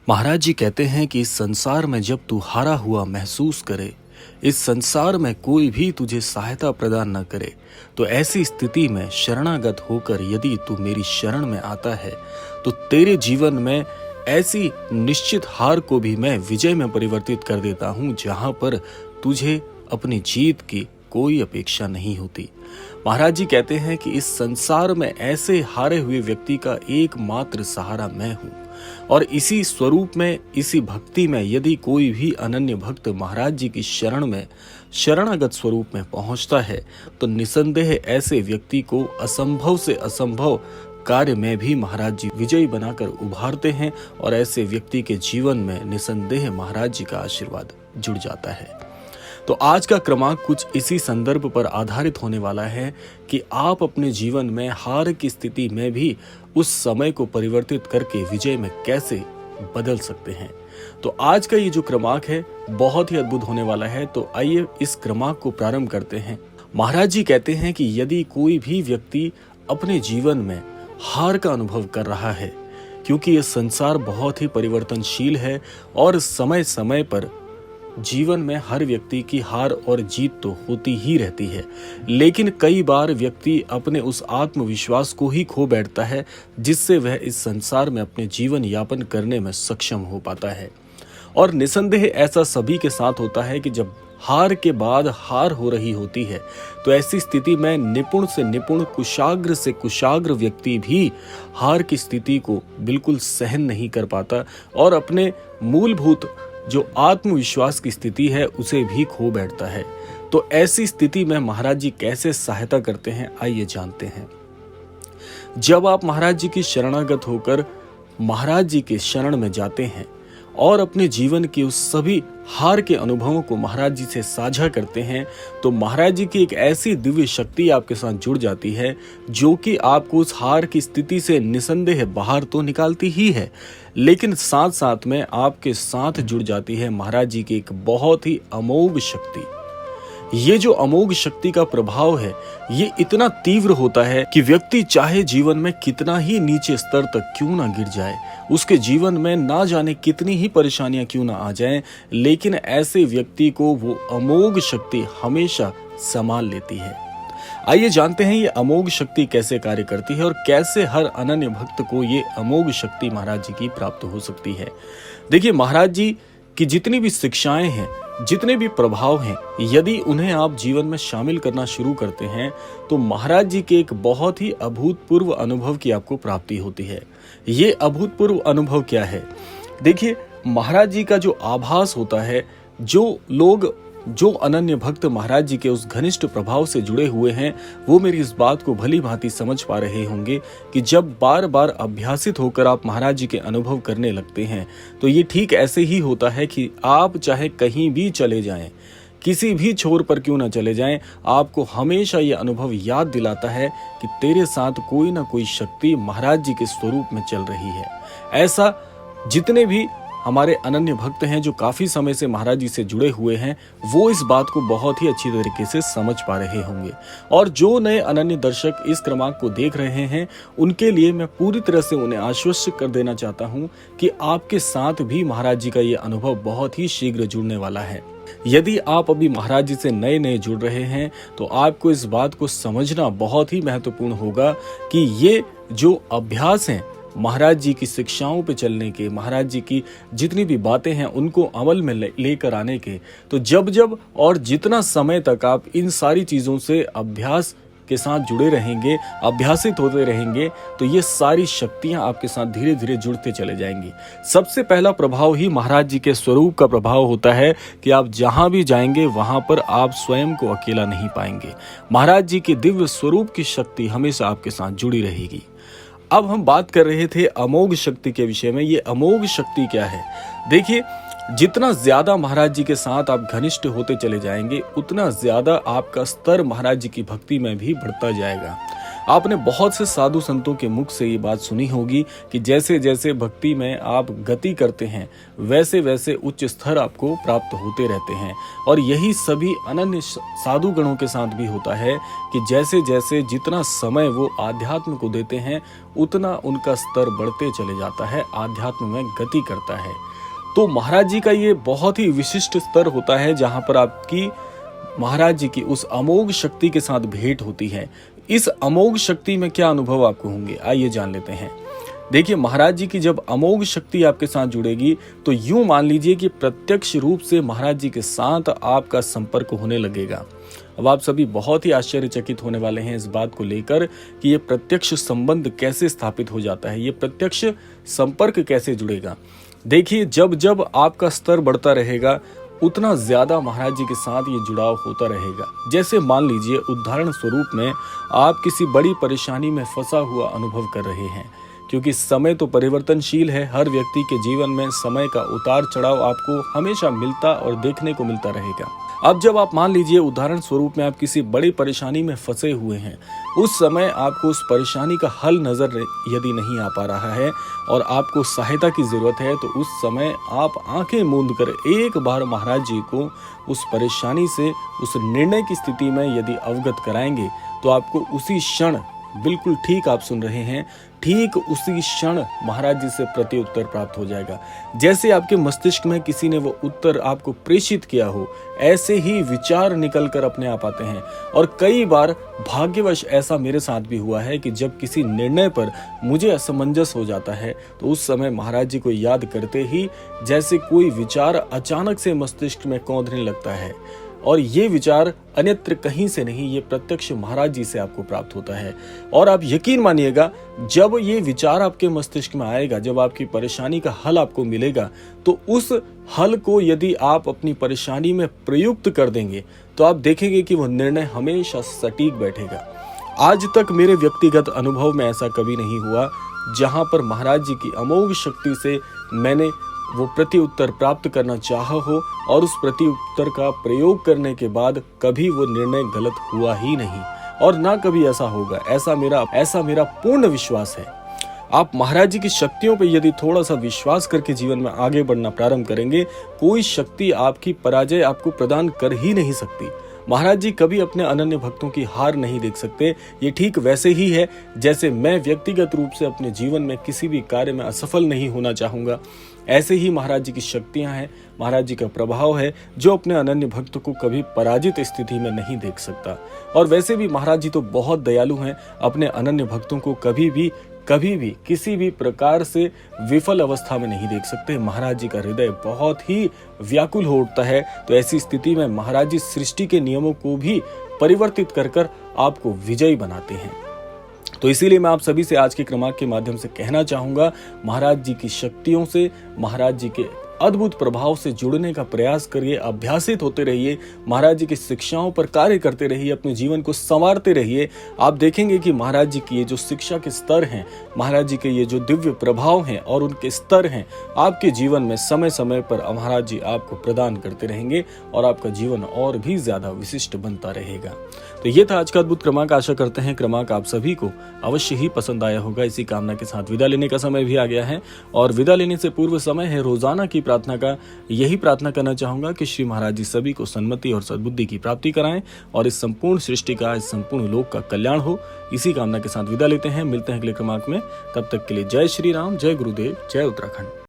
महाराज जी कहते हैं कि इस संसार में जब तू हारा हुआ महसूस करे, इस संसार में कोई भी तुझे सहायता प्रदान न करे, तो ऐसी स्थिति में शरणागत होकर यदि तू मेरी शरण में आता है तो तेरे जीवन में ऐसी निश्चित हार को भी मैं विजय में परिवर्तित कर देता हूं, जहां पर तुझे अपनी जीत की कोई अपेक्षा नहीं होती। महाराज जी कहते हैं कि इस संसार में ऐसे हारे हुए व्यक्ति का एकमात्र सहारा मैं हूं, और इसी स्वरूप में, इसी भक्ति में यदि कोई भी अनन्य भक्त महाराज जी की शरण में शरणागत स्वरूप में पहुंचता है तो निसंदेह ऐसे व्यक्ति को असंभव से असंभव कार्य में भी महाराज जी विजयी बनाकर उभारते हैं, और ऐसे व्यक्ति के जीवन में निसंदेह महाराज जी का आशीर्वाद जुड़ जाता है। तो आज का क्रमांक कुछ इसी संदर्भ पर आधारित होने वाला है कि आप अपने जीवन में हार की स्थिति में भी उस समय को परिवर्तित करके विजय में कैसे बदल सकते हैं। तो आज का ये जो क्रमांक है बहुत ही अद्भुत होने वाला है। तो आइए इस क्रमांक को प्रारंभ करते हैं। महाराज जी कहते हैं कि यदि कोई भी व्यक्ति अपने जीवन में हार का अनुभव कर रहा है, क्योंकि यह संसार बहुत ही परिवर्तनशील है और समय समय पर जीवन में हर व्यक्ति की हार और जीत तो होती ही रहती है, लेकिन कई बार व्यक्ति अपने उस आत्मविश्वास को ही खो बैठता है जिससे वह इस संसार में अपने जीवन यापन करने में सक्षम हो पाता है। और निसंदेह ऐसा सभी के साथ होता है कि जब हार के बाद हार हो रही होती है तो ऐसी स्थिति में निपुण से निपुण, कुशाग्र से कुशाग्र व्यक्ति भी हार की स्थिति को बिल्कुल सहन नहीं कर पाता और अपने मूलभूत जो आत्मविश्वास की स्थिति है उसे भी खो बैठता है। तो ऐसी स्थिति में महाराज जी कैसे सहायता करते हैं, आइए जानते हैं। जब आप महाराज जी की शरणागत होकर महाराज जी के शरण में जाते हैं और अपने जीवन की उस सभी हार के अनुभवों को महाराज जी से साझा करते हैं, तो महाराज जी की एक ऐसी दिव्य शक्ति आपके साथ जुड़ जाती है जो कि आपको उस हार की स्थिति से निसंदेह बाहर तो निकालती ही है, लेकिन साथ साथ में आपके साथ जुड़ जाती है महाराज जी की एक बहुत ही अमोघ शक्ति। ये जो अमोघ शक्ति का प्रभाव है ये इतना तीव्र होता है कि व्यक्ति चाहे जीवन में कितना ही नीचे स्तर तक क्यों ना गिर जाए, उसके जीवन में ना जाने कितनी ही परेशानियां क्यों ना आ जाएं, लेकिन ऐसे व्यक्ति को वो अमोघ शक्ति हमेशा संभाल लेती है। आइए जानते हैं ये अमोघ शक्ति कैसे कार्य करती है और कैसे हर अनन्य भक्त को ये अमोघ शक्ति महाराज जी की प्राप्त हो सकती है। देखिए, महाराज जी की जितनी भी शिक्षाएं हैं, जितने भी प्रभाव हैं, यदि उन्हें आप जीवन में शामिल करना शुरू करते हैं तो महाराज जी के एक बहुत ही अभूतपूर्व अनुभव की आपको प्राप्ति होती है। ये अभूतपूर्व अनुभव क्या है? देखिए, महाराज जी का जो आभास होता है, जो अनन्य भक्त महाराज जी के उस घनिष्ठ प्रभाव से जुड़े हुए हैं वो मेरी इस बात को भली भांति समझ पा रहे होंगे कि जब बार बार अभ्यासित होकर आप महाराज जी के अनुभव करने लगते हैं तो ये ठीक ऐसे ही होता है कि आप चाहे कहीं भी चले जाएं, किसी भी छोर पर क्यों ना चले जाएं, आपको हमेशा ये अनुभव याद दिलाता है कि तेरे साथ कोई ना कोई शक्ति महाराज जी के स्वरूप में चल रही है। ऐसा जितने भी हमारे अनन्य भक्त हैं जो काफी समय से महाराज जी से जुड़े हुए हैं वो इस बात को बहुत ही अच्छी तरीके से समझ पा रहे होंगे, और जो नए अनन्य दर्शक इस क्रमांक को देख रहे हैं उनके लिए मैं पूरी तरह से उन्हें आश्वस्त कर देना चाहता हूं कि आपके साथ भी महाराज जी का ये अनुभव बहुत ही शीघ्र जुड़ने वाला है। यदि आप अभी महाराज जी से नए नए जुड़ रहे हैं तो आपको इस बात को समझना बहुत ही महत्वपूर्ण होगा कि ये जो अभ्यास हैं महाराज जी की शिक्षाओं पे चलने के, महाराज जी की जितनी भी बातें हैं उनको अमल में लेकर आने के, तो जब और जितना समय तक आप इन सारी चीजों से अभ्यास के साथ जुड़े रहेंगे, अभ्यासित होते रहेंगे, तो ये सारी शक्तियां आपके साथ धीरे धीरे जुड़ते चले जाएंगी। सबसे पहला प्रभाव ही महाराज जी के स्वरूप का प्रभाव होता है कि आप जहां भी जाएंगे वहां पर आप स्वयं को अकेला नहीं पाएंगे। महाराज जी के दिव्य स्वरूप की शक्ति हमेशा आपके साथ जुड़ी रहेगी। अब हम बात कर रहे थे अमोघ शक्ति के विषय में। ये अमोघ शक्ति क्या है? देखिए, जितना ज्यादा महाराज जी के साथ आप घनिष्ठ होते चले जाएंगे उतना ज्यादा आपका स्तर महाराज जी की भक्ति में भी बढ़ता जाएगा। आपने बहुत से साधु संतों के मुख से ये बात सुनी होगी कि जैसे जैसे भक्ति में आप गति करते हैं वैसे वैसे उच्च स्तर आपको प्राप्त होते रहते हैं। और यही सभी अनन्य साधु गणों के साथ भी होता है कि जैसे जैसे जितना समय वो आध्यात्म को देते हैं उतना उनका स्तर बढ़ते चले जाता है, आध्यात्म में गति करता है। तो महाराज जी का ये बहुत ही विशिष्ट स्तर होता है जहां पर आपकी महाराज जी की उस अमोघ शक्ति के साथ भेंट होती है। इस अमोघ शक्ति में क्या अनुभव आपको होंगे, आइए जान लेते हैं। देखिए, महाराज जी की जब अमोघ शक्ति आपके साथ जुड़ेगी तो यूं मान लीजिए कि प्रत्यक्ष रूप से महाराज जी के साथ आपका संपर्क होने लगेगा। अब आप सभी बहुत ही आश्चर्यचकित होने वाले हैं इस बात को लेकर कि ये प्रत्यक्ष संबंध कैसे स्थापित हो जाता है, ये प्रत्यक्ष संपर्क कैसे जुड़ेगा। देखिए, जब जब आपका स्तर बढ़ता रहेगा उतना ज्यादा महाराज जी के साथ ये जुड़ाव होता रहेगा। जैसे मान लीजिए उदाहरण स्वरूप में आप किसी बड़ी परेशानी में फंसा हुआ अनुभव कर रहे हैं, क्योंकि समय तो परिवर्तनशील है। हर व्यक्ति के जीवन में समय का उतार चढ़ाव आपको हमेशा मिलता और देखने को मिलता रहेगा। अब जब आप मान लीजिए उदाहरण स्वरूप में आप किसी बड़ी परेशानी में फंसे हुए हैं, उस समय आपको उस परेशानी का हल नजर यदि नहीं आ पा रहा है और आपको सहायता की जरूरत है, तो उस समय आप आंखें मूंद कर एक बार महाराज जी को उस परेशानी से, उस निर्णय की स्थिति में यदि अवगत कराएंगे तो आपको उसी क्षण, बिल्कुल ठीक आप सुन रहे हैं, ठीक उसी क्षण महाराज जी से प्रत्युत्तर प्राप्त हो जाएगा। जैसे आपके मस्तिष्क में किसी ने वो उत्तर आपको प्रेषित किया हो, ऐसे ही विचार निकल कर अपने आप आते हैं। और कई बार भाग्यवश ऐसा मेरे साथ भी हुआ है कि जब किसी निर्णय पर मुझे असमंजस हो जाता है तो उस समय महाराज जी को याद करते ही जैसे कोई विचार अचानक से मस्तिष्क में कौंधने लगता है। और ये विचार अन्यत्र कहीं से नहीं, ये प्रत्यक्ष महाराज जी से आपको प्राप्त होता है। और आप यकीन मानिएगा, जब ये विचार आपके मस्तिष्क में आएगा, जब आपकी परेशानी का हल आपको मिलेगा, तो उस हल को यदि आप अपनी परेशानी में प्रयुक्त कर देंगे तो आप देखेंगे कि वह निर्णय हमेशा सटीक बैठेगा। आज तक मेरे व्यक्तिगत अनुभव में ऐसा कभी नहीं हुआ जहां पर महाराज जी की अमोघ शक्ति से मैंने वो प्रत्युत्तर प्राप्त करना चाहा हो और उस प्रत्युत्तर का प्रयोग करने के बाद कभी वो निर्णय गलत हुआ ही नहीं और ना कभी ऐसा होगा। ऐसा मेरा पूर्ण विश्वास है। आप महाराज जी की शक्तियों पर यदि थोड़ा सा विश्वास करके जीवन में आगे बढ़ना प्रारंभ करेंगे, कोई शक्ति आपकी पराजय आपको प्रदान कर ही नहीं सकती। महाराज जी कभी अपने अनन्य भक्तों की हार नहीं देख सकते। ये ठीक वैसे ही है जैसे मैं व्यक्तिगत रूप से अपने जीवन में किसी भी कार्य में असफल नहीं होना चाहूंगा, ऐसे ही महाराज जी की शक्तियां हैं, महाराज जी का प्रभाव है जो अपने अनन्य भक्त को कभी पराजित स्थिति में नहीं देख सकता। और वैसे भी महाराज जी तो बहुत दयालु हैं, अपने अनन्य भक्तों को कभी भी किसी भी प्रकार से विफल अवस्था में नहीं देख सकते। महाराज जी का हृदय बहुत ही व्याकुल हो उठता है। तो ऐसी स्थिति में महाराज जी सृष्टि के नियमों को भी परिवर्तित कर आपको विजयी बनाते हैं। तो इसीलिए मैं आप सभी से आज के क्रमांक के माध्यम से कहना चाहूंगा, महाराज जी की शक्तियों से, महाराज जी के अद्भुत प्रभाव से जुड़ने का प्रयास करिए, अभ्यासित होते रहिए, महाराज जी की शिक्षाओं पर कार्य करते रहिए, अपने जीवन को संवारते रहिए। आप देखेंगे कि महाराज जी की ये जो शिक्षा के स्तर हैं, महाराज जी के ये जो दिव्य प्रभाव हैं और उनके स्तर हैं, आपके जीवन में समय समय पर महाराज जी आपको प्रदान करते रहेंगे और आपका जीवन और भी ज्यादा विशिष्ट बनता रहेगा। तो ये था आज का अद्भुत क्रमांक। आशा करते हैं क्रमांक आप सभी को अवश्य ही पसंद आया होगा। इसी कामना के साथ विदा लेने का समय भी आ गया है और विदा लेने से पूर्व समय है रोजाना की प्रार्थना का। यही प्रार्थना करना चाहूंगा कि श्री महाराज जी सभी को सन्मति और सद्बुद्धि की प्राप्ति कराएं और इस संपूर्ण सृष्टि का, इस संपूर्ण लोक का कल्याण हो। इसी कामना के साथ विदा लेते हैं, मिलते हैं अगले क्रमांक में। तब तक के लिए जय श्री राम, जय गुरुदेव, जय उत्तराखंड।